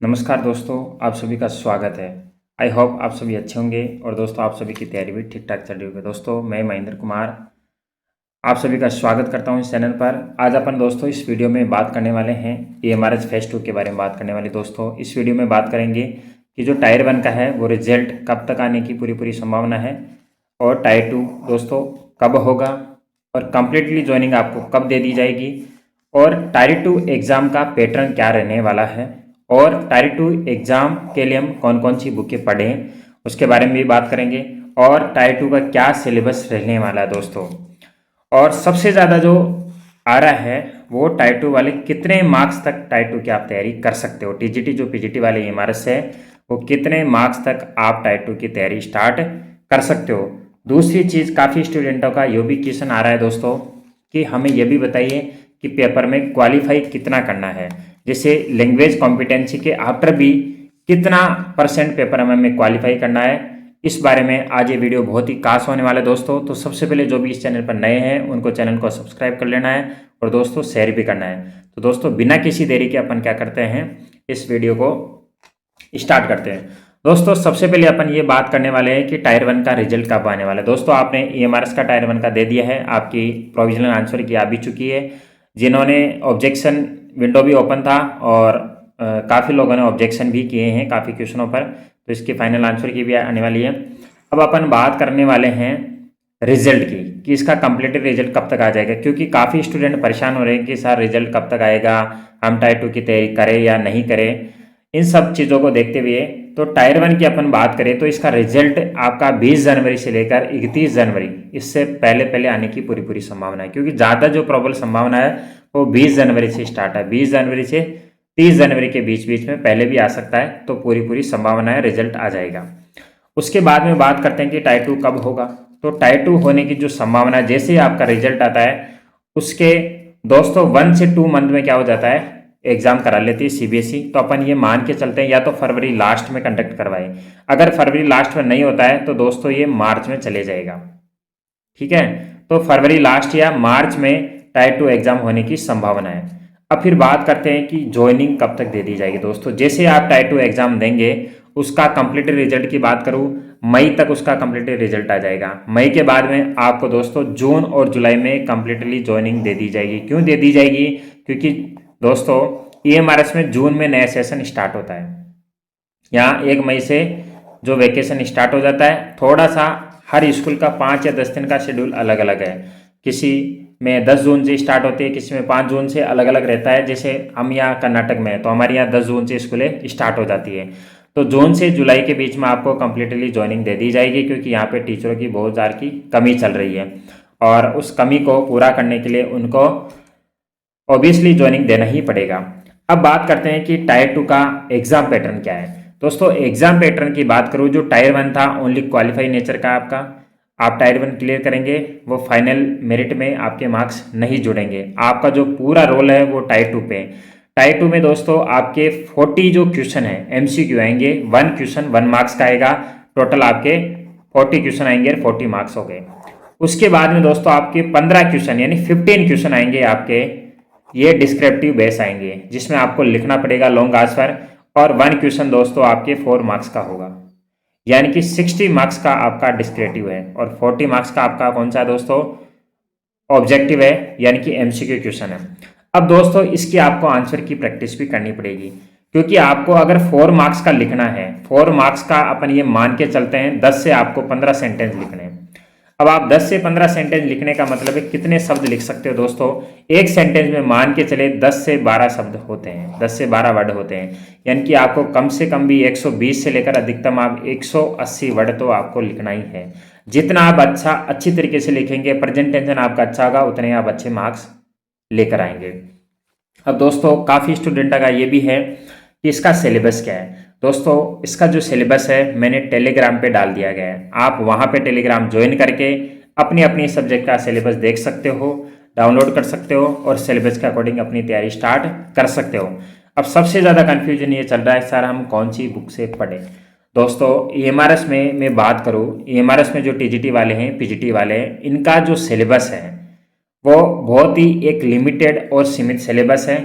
नमस्कार दोस्तों, आप सभी का स्वागत है। आई होप आप सभी अच्छे होंगे और दोस्तों आप सभी की तैयारी भी ठीक ठाक चल रही होगी। दोस्तों मैं महेंद्र कुमार आप सभी का स्वागत करता हूं इस चैनल पर। आज अपन दोस्तों इस वीडियो में बात करने वाले हैं AMRS फेज 2 के बारे में बात करने वाले। दोस्तों इस वीडियो में बात करेंगे कि जो टायर 1 का है वो रिजल्ट कब तक आने की पूरी संभावना है और टायर 2 दोस्तों कब होगा और कम्प्लीटली ज्वाइनिंग आपको कब दे दी जाएगी और टायर 2 एग्ज़ाम का पैटर्न क्या रहने वाला है और टायर 2 एग्ज़ाम के लिए हम कौन कौन सी बुकें पढ़ें उसके बारे में भी बात करेंगे और टायर 2 का क्या सिलेबस रहने वाला है दोस्तों। और सबसे ज़्यादा जो आ रहा है वो टायर 2 वाले कितने मार्क्स तक टायर 2 की आप तैयारी कर सकते हो। टीजीटी जो पीजीटी वाले AMRS है वो कितने मार्क्स तक आप टायर 2 की तैयारी स्टार्ट कर सकते हो। दूसरी चीज़, काफ़ी स्टूडेंटों का ये भी क्वेश्चन आ रहा है दोस्तों कि हमें यह भी बताइए कि पेपर में क्वालिफाई कितना करना है। जैसे लैंग्वेज कॉम्पिटेंसी के आफ्टर भी कितना % पेपर हमें क्वालिफाई करना है, इस बारे में आज ये वीडियो बहुत ही खास होने वाला है दोस्तों। तो सबसे पहले जो भी इस चैनल पर नए हैं उनको चैनल को सब्सक्राइब कर लेना है और दोस्तों शेयर भी करना है। तो दोस्तों बिना किसी देरी के अपन क्या करते हैं, इस वीडियो को स्टार्ट करते हैं। दोस्तों सबसे पहले अपन ये बात करने वाले हैं कि टायर 1 का रिजल्ट कब आने वाला है। दोस्तों आपने AMRS का टायर 1 का दे दिया है, आपकी प्रोविजनल आंसर की आ भी चुकी है। जिन्होंने ऑब्जेक्शन विंडो भी ओपन था और काफ़ी लोगों ने ऑब्जेक्शन भी किए हैं काफ़ी क्वेश्चनों पर, तो इसकी फाइनल आंसर की भी आने वाली है। अब अपन बात करने वाले हैं रिजल्ट की कि इसका कंप्लीटेड रिजल्ट कब तक आ जाएगा, क्योंकि काफ़ी स्टूडेंट परेशान हो रहे हैं कि सर रिजल्ट कब तक आएगा, हम टायर 2 की तैयारी करें या नहीं करें। इन सब चीज़ों को देखते हुए तो टायर 1 की अपन बात करें तो इसका रिजल्ट आपका 20 जनवरी से लेकर 31 जनवरी, इससे पहले पहले आने की पूरी संभावना है, क्योंकि ज़्यादा जो प्रबल संभावना है वो 20 जनवरी से स्टार्ट है। 20 जनवरी से 30 जनवरी के बीच में पहले भी आ सकता है, तो पूरी संभावना है रिजल्ट आ जाएगा। उसके बाद में बात करते हैं कि टायर 2 कब होगा। तो टायर 2 होने की जो संभावना है, जैसे ही आपका रिजल्ट आता है उसके दोस्तों 1 से 2 मंथ में क्या हो जाता है, एग्जाम करा लेती है CBSE। तो अपन ये मान के चलते हैं या तो फरवरी लास्ट में कंडक्ट करवाए, अगर फरवरी लास्ट में नहीं होता है तो दोस्तों ये मार्च में चले जाएगा। ठीक है, तो फरवरी लास्ट या मार्च में टायर 2 एग्जाम होने की संभावना है। अब फिर बात करते हैं कि ज्वाइनिंग कब तक दे दी जाएगी। दोस्तों जैसे आप टायर 2 एग्जाम देंगे उसका कंप्लीटेड रिजल्ट की बात करूं, मई तक उसका कंप्लीटेड रिजल्ट आ जाएगा। मई के बाद में आपको दोस्तों जून और जुलाई में कंप्लीटली ज्वाइनिंग दे दी जाएगी। क्यों दे दी जाएगी, क्योंकि दोस्तों AMRS में जून में नया सेशन स्टार्ट होता है। यहाँ 1 मई से जो वैकेशन स्टार्ट हो जाता है, थोड़ा सा हर स्कूल का 5 या 10 दिन का शेड्यूल अलग अलग है। किसी में 10 जून से स्टार्ट होती है, किसी में 5 जून से, अलग अलग रहता है। जैसे हम यहाँ कर्नाटक में है तो हमारे यहाँ 10 जून से स्कूलें स्टार्ट हो जाती है। तो जून से जुलाई के बीच में आपको कंप्लीटली ज्वाइनिंग दे दी जाएगी, क्योंकि यहाँ पे टीचरों की बहुत ज़्यादा की कमी चल रही है और उस कमी को पूरा करने के लिए उनको ऑब्वियसली ज्वाइनिंग देना ही पड़ेगा। अब बात करते हैं कि टायर 2 का एग्जाम पैटर्न क्या है। दोस्तों एग्जाम पैटर्न की बात करूँ, जो टायर 1 था ओनली क्वालिफाई नेचर का आपका, आप टायर 1 क्लियर करेंगे वो फाइनल मेरिट में आपके मार्क्स नहीं जुड़ेंगे। आपका जो पूरा रोल है वो टायर 2 पे। टायर 2 में दोस्तों आपके 40 जो क्वेश्चन है MCQ आएंगे, 1 क्वेश्चन 1 मार्क्स का आएगा, टोटल आपके 40 क्वेश्चन आएंगे, 40 मार्क्स हो गए। उसके बाद में दोस्तों आपके 15 क्वेश्चन यानी 15 क्वेश्चन आएंगे आपके, ये डिस्क्रिप्टिव बेस आएंगे जिसमें आपको लिखना पड़ेगा लॉन्ग आंसर, और 1 क्वेश्चन दोस्तों आपके 4 मार्क्स का होगा, यानी कि 60 मार्क्स का आपका डिस्क्रिप्टिव है और 40 मार्क्स का आपका कौन सा है दोस्तों, ऑब्जेक्टिव है, यानी कि MCQ क्वेश्चन है। अब दोस्तों इसकी आपको आंसर की प्रैक्टिस भी करनी पड़ेगी, क्योंकि आपको अगर 4 मार्क्स का लिखना है, 4 मार्क्स का अपन ये मान के चलते हैं 10 से आपको 15 सेंटेंस लिखने हैं। अब आप 10 से 15 सेंटेंस लिखने का मतलब है कितने शब्द लिख सकते हो दोस्तों, एक सेंटेंस में मान के चले 10 से 12 शब्द होते हैं, 10 से 12 वर्ड होते हैं, यानी कि आपको कम से कम भी 120 से लेकर अधिकतम आप 180 वर्ड तो आपको लिखना ही है। जितना आप अच्छी तरीके से लिखेंगे, प्रेजेंटेशन आपका अच्छा होगा, उतने आप अच्छे मार्क्स लेकर आएंगे। अब दोस्तों काफ़ी स्टूडेंट का ये भी है कि इसका सिलेबस क्या है। दोस्तों इसका जो सिलेबस है मैंने टेलीग्राम पे डाल दिया गया है, आप वहाँ पे टेलीग्राम ज्वाइन करके अपनी अपनी सब्जेक्ट का सिलेबस देख सकते हो, डाउनलोड कर सकते हो और सिलेबस के अकॉर्डिंग अपनी तैयारी स्टार्ट कर सकते हो। अब सबसे ज़्यादा कन्फ्यूजन ये चल रहा है सर हम कौन सी बुक से पढ़ें। दोस्तों AMRS में मैं बात करूँ, AMRS में जो TGT वाले हैं PGT वाले हैं, इनका जो सिलेबस है वो बहुत ही एक लिमिटेड और सीमित सिलेबस है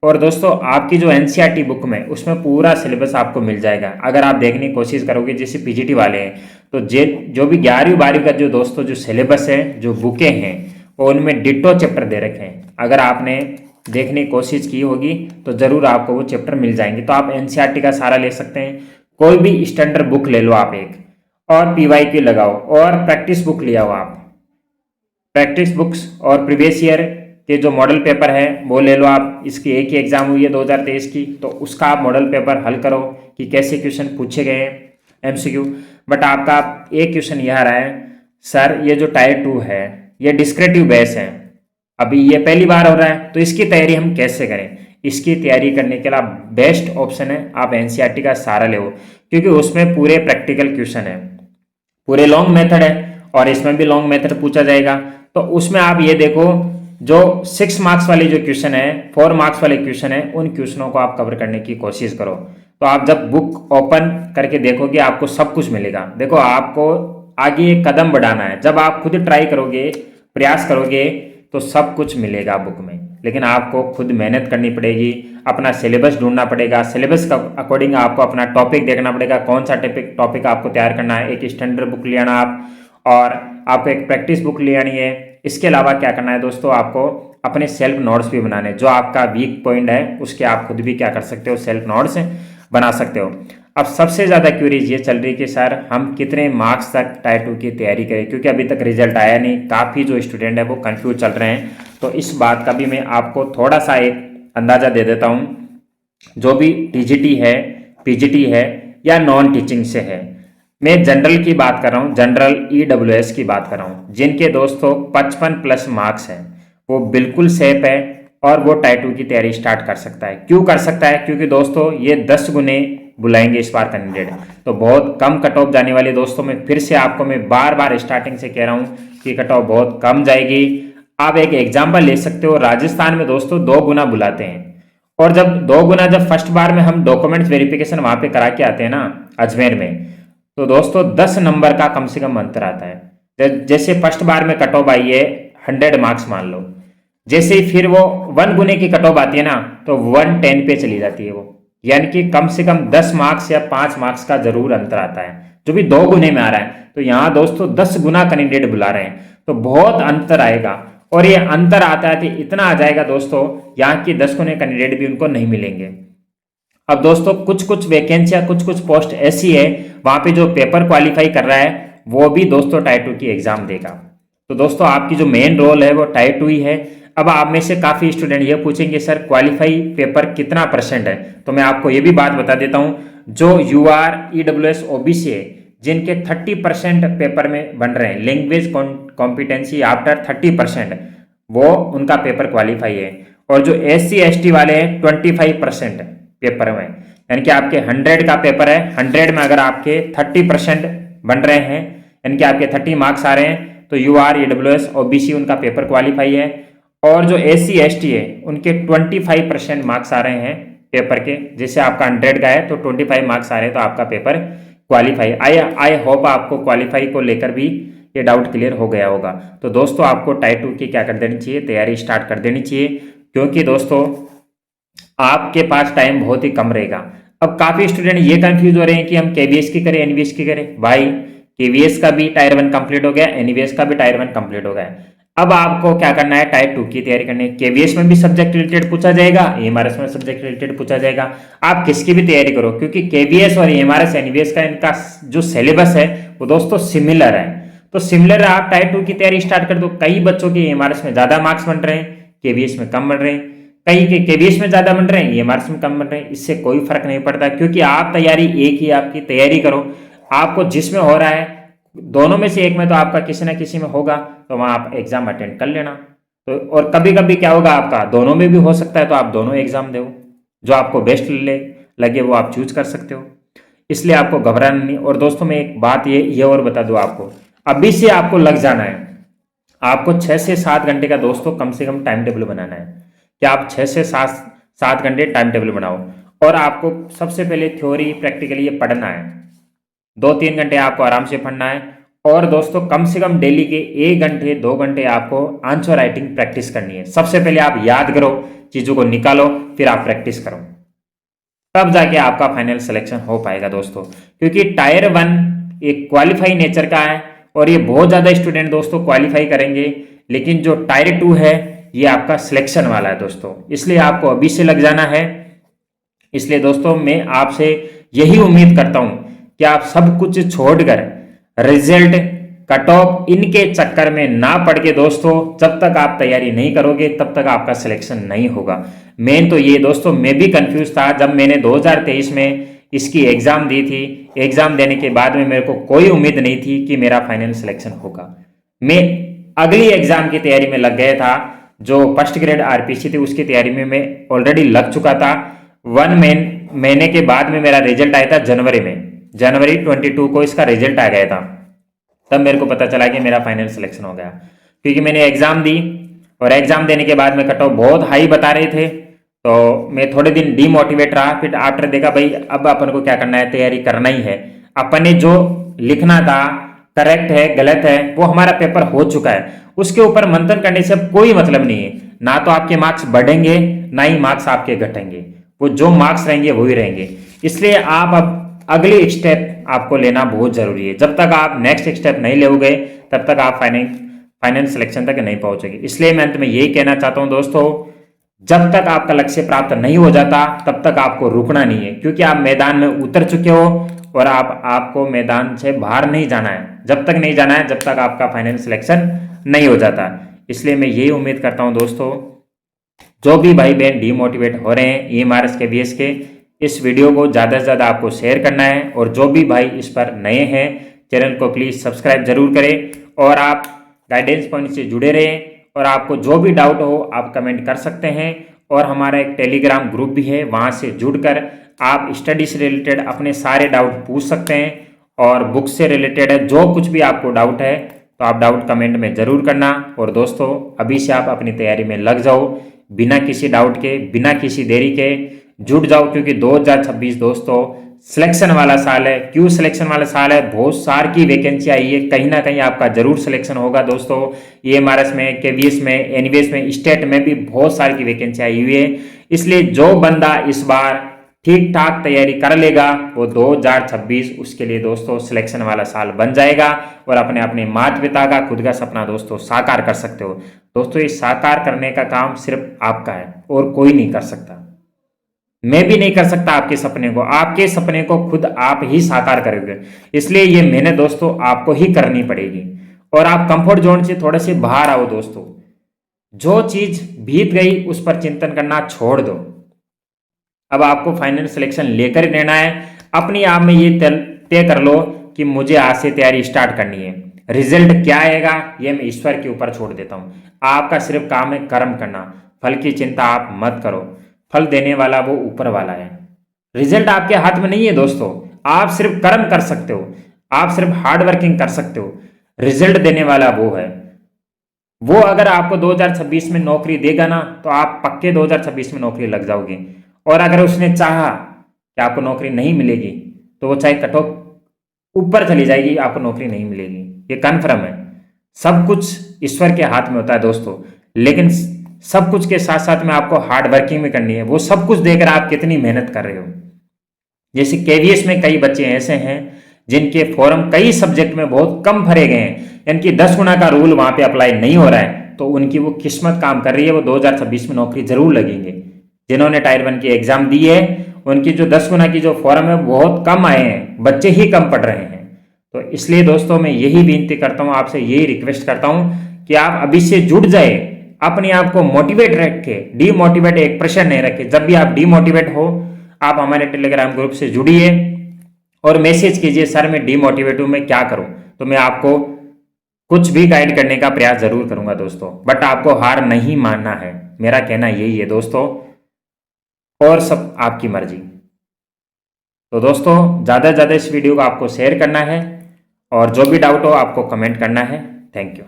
और दोस्तों आपकी जो एनसीईआरटी बुक में उसमें पूरा सिलेबस आपको मिल जाएगा। अगर आप देखने की कोशिश करोगे जैसे पीजीटी वाले हैं तो जो भी 11वीं 12वीं का जो दोस्तों जो सिलेबस है, जो बुकें हैं, वो उनमें डिट्टो चैप्टर दे रखे हैं। अगर आपने देखने की कोशिश की होगी तो ज़रूर आपको वो चैप्टर मिल जाएंगे। तो आप एनसीईआरटी का सहारा ले सकते हैं। कोई भी स्टैंडर्ड बुक ले लो आप एक, और पीवाईक्यू लगाओ और प्रैक्टिस बुक ले आओ आप। प्रैक्टिस बुक्स और प्रीवियस ईयर के जो मॉडल पेपर है वो ले लो आप। इसकी एक ही एग्जाम हुई है 2023 की, तो उसका आप मॉडल पेपर हल करो कि कैसे क्वेश्चन पूछे गए हैं एमसीक्यू। बट आपका एक क्वेश्चन यह आ रहा है, सर ये जो टायर 2 है ये डिस्क्रिप्टिव बेस है, अभी ये पहली बार हो रहा है, तो इसकी तैयारी हम कैसे करें। इसकी तैयारी करने के लिए बेस्ट ऑप्शन है आप एनसीईआरटी का सहारा ले, क्योंकि उसमें पूरे प्रैक्टिकल क्वेश्चन है, पूरे लॉन्ग मेथड है, और इसमें भी लॉन्ग मेथड पूछा जाएगा। तो उसमें आप ये देखो, जो 6 मार्क्स वाले जो क्वेश्चन है, 4 मार्क्स वाले क्वेश्चन है, उन क्वेश्चनों को आप कवर करने की कोशिश करो। तो आप जब बुक ओपन करके देखोगे आपको सब कुछ मिलेगा। देखो आपको आगे एक कदम बढ़ाना है, जब आप खुद ट्राई करोगे, प्रयास करोगे, तो सब कुछ मिलेगा बुक में। लेकिन आपको खुद मेहनत करनी पड़ेगी, अपना सिलेबस ढूंढना पड़ेगा, सिलेबस का अकॉर्डिंग आपको अपना टॉपिक देखना पड़ेगा, कौन सा टॉपिक आपको तैयार करना है। एक स्टैंडर्ड बुक ले आना आप, और आपको एक प्रैक्टिस बुक ले आनी है। इसके अलावा क्या करना है दोस्तों, आपको अपने सेल्फ नोट्स भी बनाने, जो आपका वीक पॉइंट है उसके आप खुद भी क्या कर सकते हो, सेल्फ नोट्स बना सकते हो। अब सबसे ज़्यादा क्यूरीज ये चल रही है कि सर हम कितने मार्क्स तक टायर 2 की तैयारी करें, क्योंकि अभी तक रिजल्ट आया नहीं, काफ़ी जो स्टूडेंट है वो कंफ्यूज चल रहे हैं। तो इस बात का भी मैं आपको थोड़ा सा एक अंदाज़ा दे देता हूँ। जो भी टीजीटी है, पीजीटी है, या नॉन टीचिंग से है, मैं जनरल की बात कर रहा हूँ, जनरल ईडब्ल्यूएस की बात कर रहा हूँ, जिनके दोस्तों 55 प्लस मार्क्स हैं, वो बिल्कुल सेफ है और वो टायर 2 की तैयारी स्टार्ट कर सकता है। क्यों कर सकता है, क्योंकि दोस्तों ये 10 गुने बुलाएंगे इस बार कैंडिडेट, तो बहुत कम कट ऑफ जाने वाले दोस्तों में। फिर से आपको मैं बार बार स्टार्टिंग से कह रहा हूँ कि कट ऑफ बहुत कम जाएगी। आप एक एग्जाम्पल ले सकते हो, राजस्थान में दोस्तों 2 गुना बुलाते हैं, और जब 2 गुना, जब फर्स्ट बार में हम डॉक्यूमेंट्स वेरिफिकेशन वहां पे करा के आते हैं ना अजमेर में, तो दोस्तों 10 नंबर का कम से कम अंतर आता है। जैसे फर्स्ट बार में कट ऑफ आई है 100 मार्क्स मान लो, जैसे ही फिर वो 1 गुने की कट ऑफ आती है ना, तो 110 पे चली जाती है वो, यानी कि कम से कम 10 मार्क्स या 5 मार्क्स का जरूर अंतर आता है, जो भी 2 गुने में आ रहा है। तो यहाँ दोस्तों 10 गुना कैंडिडेट बुला रहे हैं, तो बहुत अंतर आएगा, और ये अंतर आता है तो इतना आ जाएगा दोस्तों, यहाँ की 10 गुने कैंडिडेट भी उनको नहीं मिलेंगे। अब दोस्तों कुछ कुछ वैकेंसियां, कुछ कुछ पोस्ट ऐसी है वहां पे जो पेपर क्वालिफाई कर रहा है वो भी दोस्तों टायर 2 की एग्जाम देगा। तो दोस्तों आपकी जो मेन रोल है वो टायर 2 ही है। अब आप में से काफी स्टूडेंट ये पूछेंगे सर क्वालिफाई पेपर कितना % है, तो मैं आपको ये भी बात बता देता हूं, जो UR EWS OBC है, जिनके 30% पेपर में बन रहे हैं, लैंग्वेज कॉम्पिटेंसी आफ्टर 30%, वो उनका पेपर क्वालिफाई है। और जो SC ST वाले हैं 25% पेपर में, यानी कि आपके 100 का पेपर है, 100 में अगर आपके 30% बन रहे हैं, यानी कि आपके 30 मार्क्स आ रहे हैं, तो UR EWS OBC उनका पेपर क्वालिफाई है। और जो SC ST है उनके 25% मार्क्स आ रहे हैं पेपर के, जैसे आपका 100 का है तो 25 मार्क्स आ रहे हैं, तो आपका पेपर क्वालिफाई। आई होप आपको क्वालिफाई को लेकर भी ये डाउट क्लियर हो गया होगा। तो दोस्तों आपको टायर 2 की क्या कर देनी चाहिए, तैयारी स्टार्ट कर देनी चाहिए, क्योंकि दोस्तों आपके पास टाइम बहुत ही कम रहेगा। अब काफी स्टूडेंट ये कंफ्यूज हो रहे हैं कि हम KVS की करें, NVS की करें। भाई KVS का भी टायर 1 कंप्लीट हो गया, NVS का भी टायर 1 कंप्लीट हो गया। अब आपको क्या करना है, टायर 2 की तैयारी करनी है। KVS में भी सब्जेक्ट रिलेटेड पूछा जाएगा, AMRS में सब्जेक्ट रिलेटेड पूछा जाएगा। आप किसकी भी तैयारी करो, क्योंकि KVS और AMRS NVS का इनका जो सिलेबस है वो दोस्तों सिमिलर है। तो सिमिलर आप टायर 2 की तैयारी स्टार्ट कर दो। कई बच्चों के AMRS में ज्यादा मार्क्स बन रहे हैं, KVS में कम बन रहे हैं, कई के KVS में ज्यादा बन रहे हैं, AMRS में कम बन रहे हैं। इससे कोई फर्क नहीं पड़ता, क्योंकि आप तैयारी एक ही आपकी तैयारी करो। आपको जिसमें हो रहा है दोनों में से एक में तो आपका किसी ना किसी में होगा, तो वहां आप एग्जाम अटेंड कर लेना। तो और कभी कभी क्या होगा, आपका दोनों में भी हो सकता है, तो आप दोनों एग्जाम दो, जो आपको बेस्ट लगे वो आप चूज कर सकते हो। इसलिए आपको घबराना नहीं। और दोस्तों मैं एक बात ये और बता दूं आपको, अभी से आपको लग जाना है, आपको 6 से 7 घंटे का दोस्तों कम से कम टाइम टेबल बनाना है, कि आप 6 से 7 घंटे टाइम टेबल बनाओ। और आपको सबसे पहले थ्योरी प्रैक्टिकली ये पढ़ना है, 2-3 घंटे आपको आराम से पढ़ना है। और दोस्तों कम से कम डेली के 1 घंटे 2 घंटे आपको आंसर राइटिंग प्रैक्टिस करनी है। सबसे पहले आप याद करो चीज़ों को निकालो, फिर आप प्रैक्टिस करो, तब जाके आपका फाइनल सिलेक्शन हो पाएगा दोस्तों। क्योंकि टायर 1 एक क्वालिफाई नेचर का है और ये बहुत ज़्यादा स्टूडेंट दोस्तों क्वालिफाई करेंगे, लेकिन जो टायर 2 है ये आपका सिलेक्शन वाला है दोस्तों, इसलिए आपको अभी से लग जाना है। इसलिए दोस्तों मैं आपसे यही उम्मीद करता हूं कि आप सब कुछ छोड़कर रिजल्ट, कट ऑफ इनके चक्कर में ना पड़ के दोस्तों, जब तक आप तैयारी नहीं करोगे तब तक आपका सिलेक्शन नहीं होगा। मेन तो ये दोस्तों, मैं भी कंफ्यूज था जब मैंने 2023 में इसकी एग्जाम दी थी। एग्जाम देने के बाद में मेरे को कोई उम्मीद नहीं थी कि मेरा फाइनल सिलेक्शन होगा। मैं अगली एग्जाम की तैयारी में लग गया था, जो फर्स्ट ग्रेड आरपीसी थी उसकी तैयारी में मैं ऑलरेडी लग चुका था। 1 महीने के बाद में मेरा रिजल्ट आया था जनवरी में, जनवरी 22 को इसका रिजल्ट आ गया था। तब मेरे को पता चला कि मेरा फाइनल सिलेक्शन हो गया, क्योंकि मैंने एग्जाम दी और एग्जाम देने के बाद में कट ऑफ बहुत हाई बता रहे थे, तो मैं थोड़े दिन डीमोटिवेट रहा। फिर आफ्टर देखा भाई अब अपन को क्या करना है, तैयारी करना ही है। अपन ने जो लिखना था करेक्ट है गलत है वो हमारा पेपर हो चुका है, उसके ऊपर मंथन करने से अब कोई मतलब नहीं है। ना तो आपके मार्क्स बढ़ेंगे ना ही मार्क्स आपके घटेंगे, वो जो मार्क्स रहेंगे वही रहेंगे। इसलिए आप अब अगली स्टेप आपको लेना बहुत जरूरी है। जब तक आप नेक्स्ट स्टेप नहीं लोगे तब तक आप फाइनल सिलेक्शन तक नहीं पहुंचेंगे। इसलिए मैं अंत में यही कहना चाहता हूं दोस्तों, जब तक आपका लक्ष्य प्राप्त नहीं हो जाता तब तक आपको रुकना नहीं है, क्योंकि आप मैदान में उतर चुके हो और आपको मैदान से बाहर नहीं जाना है। जब तक नहीं जाना है जब तक आपका फाइनल सिलेक्शन नहीं हो जाता। इसलिए मैं यही उम्मीद करता हूं दोस्तों, जो भी भाई बहन डीमोटिवेट हो रहे हैं EMRS के VS के, इस वीडियो को ज़्यादा से ज़्यादा आपको शेयर करना है। और जो भी भाई इस पर नए हैं चैनल को प्लीज़ सब्सक्राइब जरूर करें और आप गाइडेंस पॉइंट से जुड़े रहें। और आपको जो भी डाउट हो आप कमेंट कर सकते हैं। और हमारा एक टेलीग्राम ग्रुप भी है, वहाँ से जुड़कर आप स्टडी से रिलेटेड अपने सारे डाउट पूछ सकते हैं। और बुक से रिलेटेड है जो कुछ भी आपको डाउट है तो आप डाउट कमेंट में ज़रूर करना। और दोस्तों अभी से आप अपनी तैयारी में लग जाओ, बिना किसी डाउट के, बिना किसी देरी के जुट जाओ, क्योंकि 2026 दोस्तों सिलेक्शन वाला साल है। क्यों सिलेक्शन वाला साल है? बहुत सार की वैकेंसी आई है, कहीं ना कहीं आपका जरूर सिलेक्शन होगा दोस्तों। EMRS में, KVS में, NVS में, स्टेट में भी बहुत सारी की वैकेंसी आई हुई है। इसलिए जो बंदा इस बार ठीक ठाक तैयारी कर लेगा वो 2026 उसके लिए दोस्तों सिलेक्शन वाला साल बन जाएगा और अपने अपने माता पिता का, खुद का सपना दोस्तों साकार कर सकते हो। दोस्तों ये साकार करने का काम सिर्फ आपका है और कोई नहीं कर सकता। मैं भी नहीं कर सकता आपके सपने को, आपके सपने को खुद आप ही साकार करोगे। इसलिए ये मेहनत दोस्तों आपको ही करनी पड़ेगी। और आप कंफर्ट जोन से थोड़े से बाहर आओ दोस्तों। जो चीज बीत गई उस पर चिंतन करना छोड़ दो। अब आपको फाइनल सिलेक्शन लेकर ही रहना है। अपने आप में ये तय कर लो कि मुझे आज से तैयारी स्टार्ट करनी है। रिजल्ट क्या आएगा ये मैं ईश्वर के ऊपर छोड़ देता हूं। आपका सिर्फ काम है कर्म करना, फल की चिंता आप मत करो। फल देने वाला वो ऊपर वाला है। रिजल्ट आपके हाथ में नहीं है दोस्तों, आप सिर्फ कर्म कर सकते हो, आप सिर्फ हार्ड वर्किंग कर सकते हो। रिजल्ट देने वाला वो है। वो अगर आपको 2026 में नौकरी देगा ना तो आप पक्के 2026 में नौकरी लग जाओगे। और अगर उसने चाहा कि आपको नौकरी नहीं मिलेगी तो वो चाहे कट ऑफ ऊपर चली जाएगी, आपको नौकरी नहीं मिलेगी, ये कन्फर्म है। सब कुछ ईश्वर के हाथ में होता है दोस्तों, लेकिन सब कुछ के साथ साथ में आपको हार्ड वर्किंग भी करनी है। वो सब कुछ देकर आप कितनी मेहनत कर रहे हो। जैसे KVS में कई बच्चे ऐसे हैं जिनके फॉर्म कई सब्जेक्ट में बहुत कम भरे गए हैं, यानी कि 10 गुना का रूल वहां पे अप्लाई नहीं हो रहा है, तो उनकी वो किस्मत काम कर रही है, वो 2026 में नौकरी जरूर लगेंगे। जिन्होंने टायर 1 की एग्जाम दी है उनकी जो 10 गुना की जो फॉर्म है बहुत कम आए हैं, बच्चे ही कम पढ़ रहे हैं। तो इसलिए दोस्तों मैं यही विनती करता हूं आपसे, यही रिक्वेस्ट करता हूं कि आप अभी से जुट जाए, अपने आप को मोटिवेट रखे, डीमोटिवेट 1% नहीं रखे। जब भी आप डीमोटिवेट हो आप हमारे टेलीग्राम ग्रुप से जुड़िए और मैसेज कीजिए, सर मैं डीमोटिवेट हूं, मैं क्या करूं। तो मैं आपको कुछ भी गाइड करने का प्रयास जरूर करूंगा दोस्तों, बट आपको हार नहीं मानना है, मेरा कहना यही है दोस्तों। और सब आपकी मर्जी। तो दोस्तों ज़्यादा से ज़्यादा इस वीडियो को आपको शेयर करना है और जो भी डाउट हो आपको कमेंट करना है। Thank you.